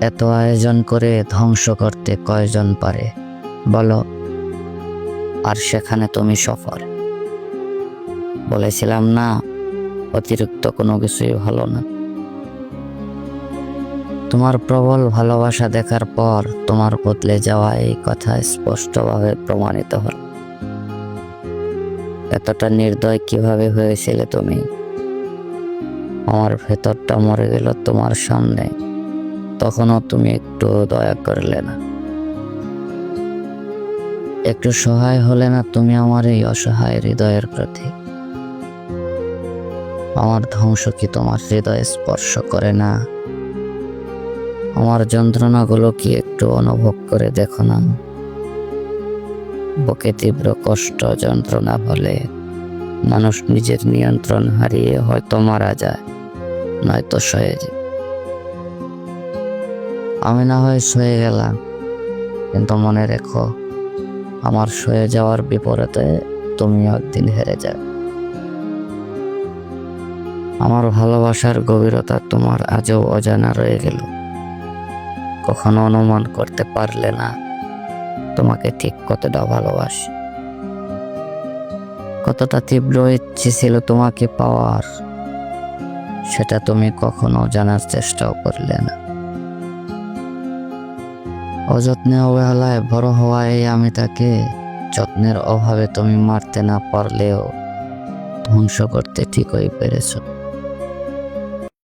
এত আয়োজন করে ধ্বংস করতে কয়জন পারে বলো? আর সেখানে তুমি সফর। বলেছিলাম না, অতিরিক্ত কোনো কিছুই ভালো না। তোমার প্রবল ভালোবাসা দেখার পর তোমার বদলে যাওয়া এই কথা স্পষ্টভাবে প্রমাণিত হল। এতটা নির্দয় কিভাবে হয়েছিলে তুমি? আমার ভেতরটা মরে গেল তোমার সামনে, তখনও তুমি একটু দয়া করলে না, একটু সহায় হলে না তুমি আমার এই অসহায় হৃদয়ের প্রতি। আমার ধ্বংস কি তোমার হৃদয় স্পর্শ করে না? আমার যন্ত্রণাগুলো কি একটু অনুভব করে দেখো না? বুকে তীব্র কষ্ট যন্ত্রণা হলে মানুষ নিজের নিয়ন্ত্রণ হারিয়ে হয়তো মারা যায়, নয়তো সয়ে যায়। আমি না হয় সয়ে গেলাম, কিন্তু মনে রেখো, আমার সয়ে যাওয়ার বিপরীতে তুমি একদিন হেরে যাবে। আমার ভালোবাসার গভীরতা তোমার আজও অজানা রয়ে গেল। কখনো অনুমান করতে পারলে না তোমাকে ঠিক কতটা ভালোবাসি, কতটা তীব্র ইচ্ছে ছিল তোমাকে পাওয়ার, সেটা তুমি কখনো জানার চেষ্টাও করলে না। অযত্নে অবহেলায় বড় হওয়ায় আমি তাকে যত্নের অভাবে তুমি মারতে না পারলেও ধ্বংস করতে ঠিকই পেরেছো।